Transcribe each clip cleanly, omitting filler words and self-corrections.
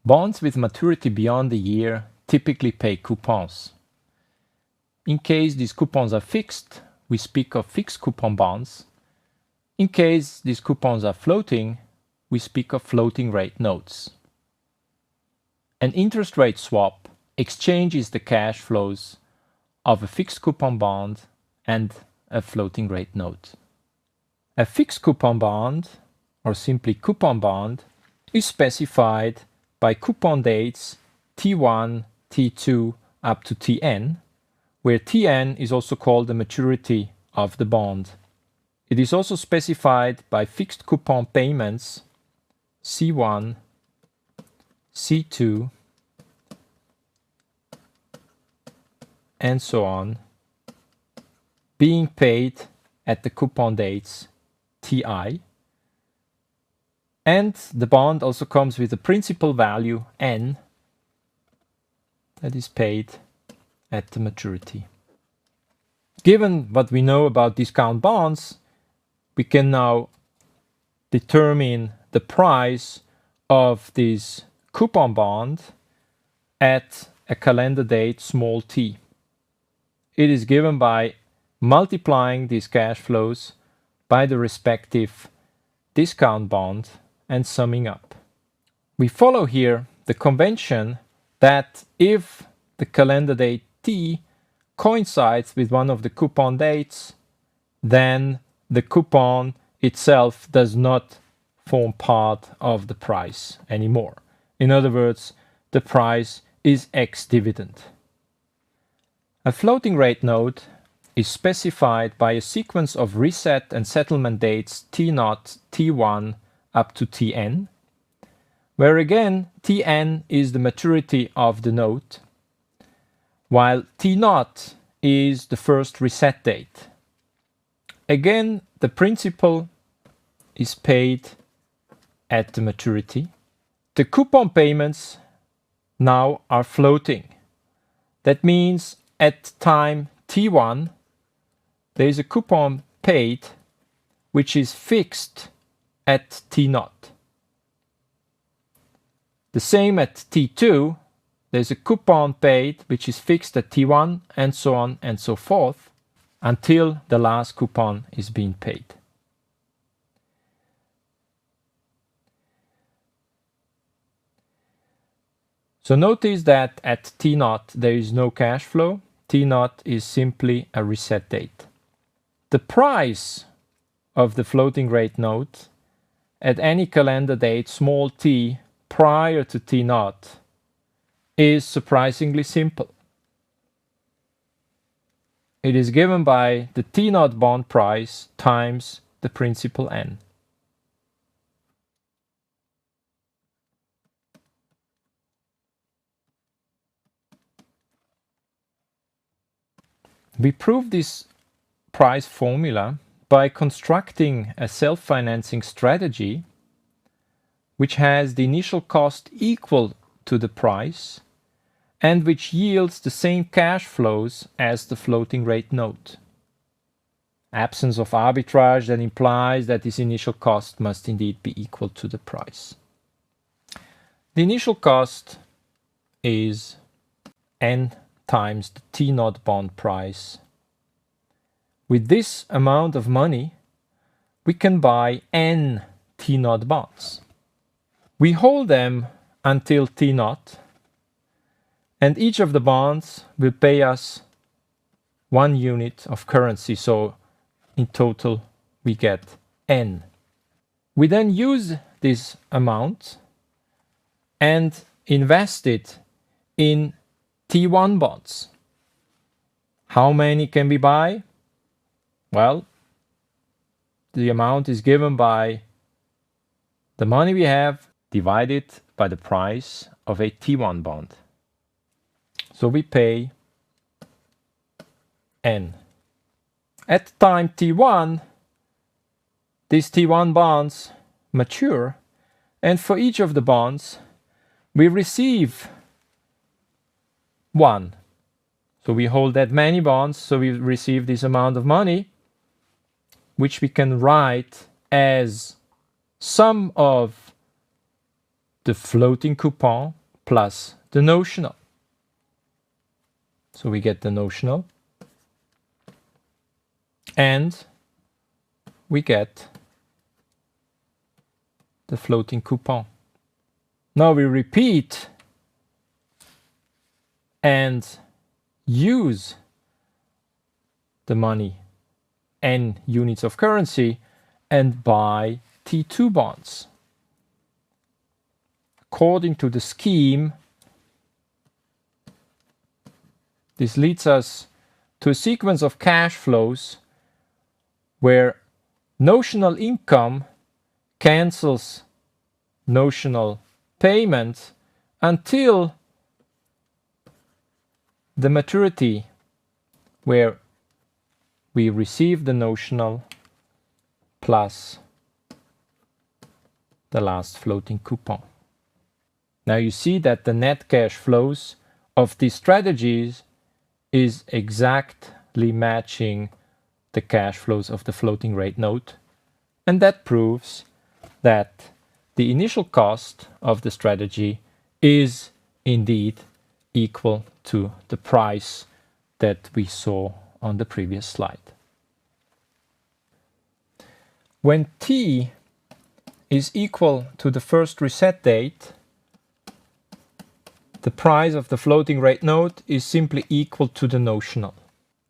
Bonds with maturity beyond a year typically pay coupons. In case these coupons are fixed, we speak of fixed coupon bonds. In case these coupons are floating, we speak of floating rate notes. An interest rate swap exchanges the cash flows of a fixed coupon bond and a floating rate note. A fixed coupon bond, or simply coupon bond, is specified by coupon dates T1, T2 up to Tn, where Tn is also called the maturity of the bond. It is also specified by fixed coupon payments C1, C2, and so on, being paid at the coupon dates Ti, and the bond also comes with a principal value N that is paid at the maturity. Given what we know about discount bonds, we can now determine the price of this coupon bond at a calendar date small t. It is given by multiplying these cash flows by the respective discount bond and summing up. We follow here the convention that if the calendar date t coincides with one of the coupon dates, then the coupon itself does not form part of the price anymore. In other words, the price is ex-dividend. A floating rate note is specified by a sequence of reset and settlement dates T0, T1 up to Tn, where again Tn is the maturity of the note, while T0 is the first reset date. Again, the principal is paid at the maturity. The coupon payments now are floating. That means at time T1, there is a coupon paid which is fixed at T0. The same at T2, there's a coupon paid which is fixed at T1, and so on and so forth, until the last coupon is being paid. So notice that at T0 there is no cash flow. T0 is simply a reset date. The price of the floating rate note at any calendar date small t prior to T0 is surprisingly simple. It is given by the T0 bond price times the principal N. We prove this price formula by constructing a self-financing strategy which has the initial cost equal to the price and which yields the same cash flows as the floating rate note. Absence of arbitrage that implies that this initial cost must indeed be equal to the price. The initial cost is N times the T0 bond price. With this amount of money, we can buy N T0 bonds. We hold them until T0, and each of the bonds will pay us 1 unit of currency, so in total we get N. We then use this amount and invest it in T1 bonds. How many can we buy? Well, the amount is given by the money we have divided by the price of a T1 bond. So we pay N. At time T1, these T1 bonds mature, and for each of the bonds, we receive 1. So we hold that many bonds, so we receive this amount of money, which we can write as sum of the floating coupon plus the notional. So we get the notional and we get the floating coupon. Now we repeat and use the money, N units of currency, and buy T2 bonds. According to the scheme, this leads us to a sequence of cash flows where notional income cancels notional payment until the maturity where we receive the notional plus the last floating coupon. Now you see that the net cash flows of these strategies is exactly matching the cash flows of the floating rate note, and that proves that the initial cost of the strategy is indeed equal to the price that we saw on the previous slide. When T is equal to the first reset date, the price of the floating rate note is simply equal to the notional.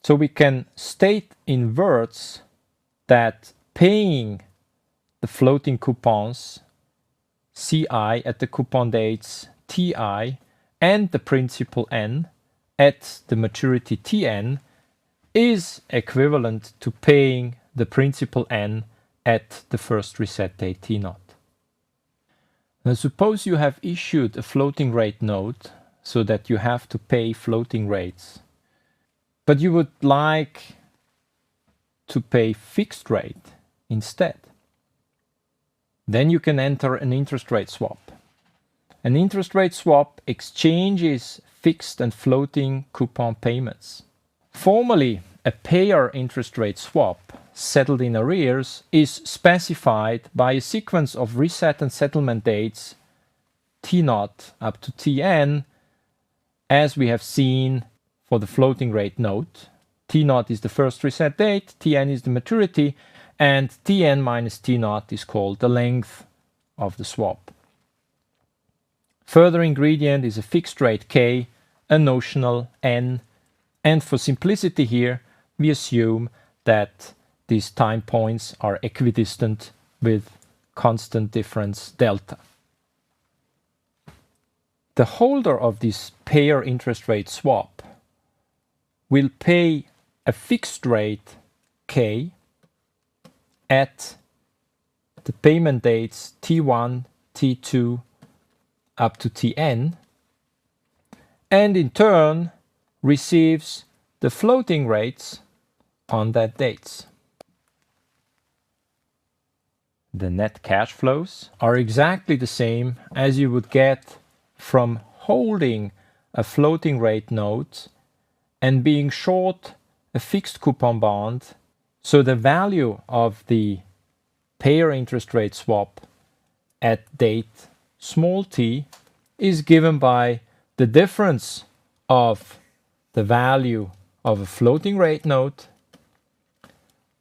So we can state in words that paying the floating coupons CI at the coupon dates TI and the principal N at the maturity Tn is equivalent to paying the principal N at the first reset date T0. Now suppose you have issued a floating rate note so that you have to pay floating rates, but you would like to pay fixed rate instead. Then you can enter an interest rate swap. An interest rate swap exchanges fixed and floating coupon payments. Formally, a payer interest rate swap settled in arrears is specified by a sequence of reset and settlement dates T0 up to Tn, as we have seen for the floating rate note. T0 is the first reset date, Tn is the maturity, and Tn minus T0 is called the length of the swap. Further ingredient is a fixed rate K, a notional N, and for simplicity here, we assume that these time points are equidistant with constant difference delta. The holder of this payer interest rate swap will pay a fixed rate K at the payment dates T1, T2 up to Tn, and in turn receives the floating rates on that dates. The net cash flows are exactly the same as you would get from holding a floating rate note and being short a fixed coupon bond. So the value of the payer interest rate swap at date small t is given by the difference of the value of a floating rate note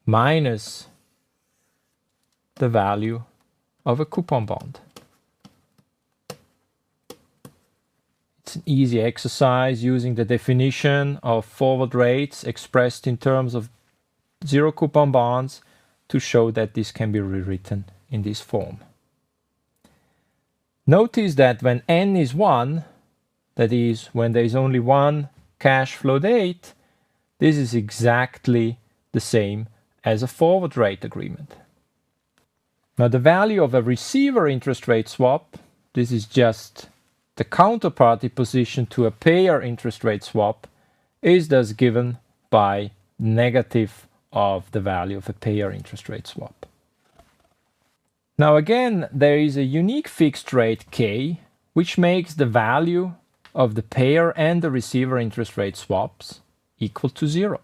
minus the value of a coupon bond. It's an easy exercise using the definition of forward rates expressed in terms of zero coupon bonds to show that this can be rewritten in this form. Notice that when n is 1, that is, when there is only one cash flow date, this is exactly the same as a forward rate agreement. Now the value of a receiver interest rate swap, this is just the counterparty position to a payer interest rate swap, is thus given by negative of the value of a payer interest rate swap. Now again, there is a unique fixed rate K, which makes the value of the payer and the receiver interest rate swaps equal to 0.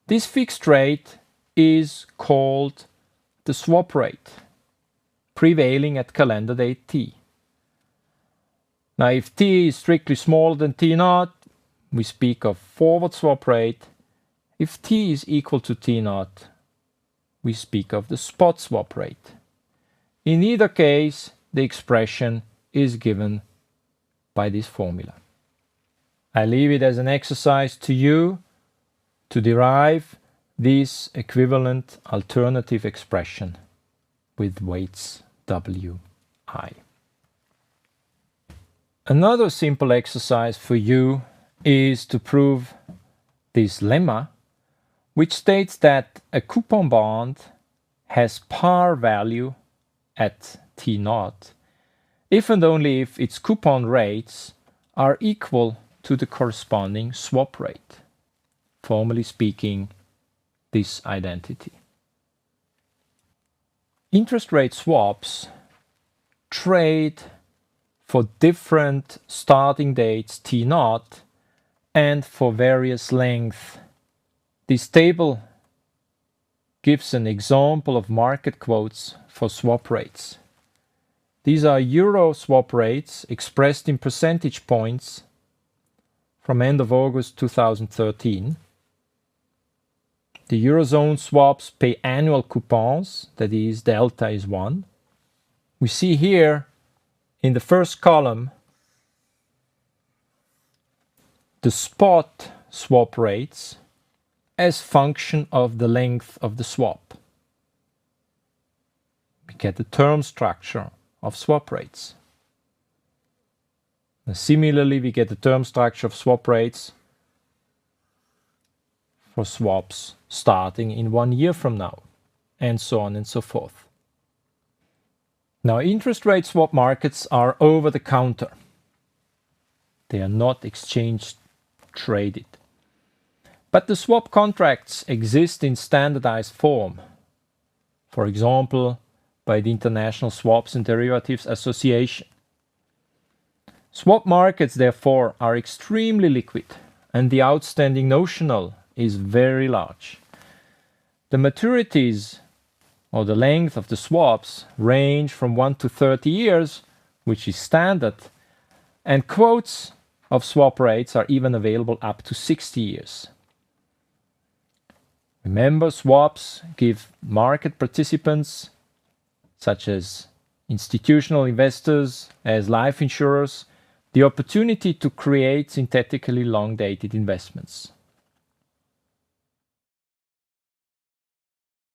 This fixed rate is called the swap rate, prevailing at calendar date T. Now, if t is strictly smaller than t0, we speak of forward swap rate. If t is equal to t0, we speak of the spot swap rate. In either case, the expression is given by this formula. I leave it as an exercise to you to derive this equivalent alternative expression with weights Wi. Another simple exercise for you is to prove this lemma, which states that a coupon bond has par value at t0 if and only if its coupon rates are equal to the corresponding swap rate. Formally speaking, this identity. Interest rate swaps trade for different starting dates t0 and for various lengths. This table gives an example of market quotes for swap rates. These are euro swap rates expressed in percentage points from end of August 2013. The Eurozone swaps pay annual coupons, that is, delta is 1. We see here in the first column the spot swap rates as function of the length of the swap. We get the term structure of swap rates. And similarly, we get the term structure of swap rates for swaps starting in 1 year from now, and so on and so forth. Now, interest rate swap markets are over the counter. They are not exchange traded. But the swap contracts exist in standardized form. For example, by the International Swaps and Derivatives Association. Swap markets, therefore, are extremely liquid, and the outstanding notional is very large. The maturities, or the length of the swaps, range from 1 to 30 years, which is standard, and quotes of swap rates are even available up to 60 years. Remember, swaps give market participants, such as institutional investors, as life insurers, the opportunity to create synthetically long-dated investments.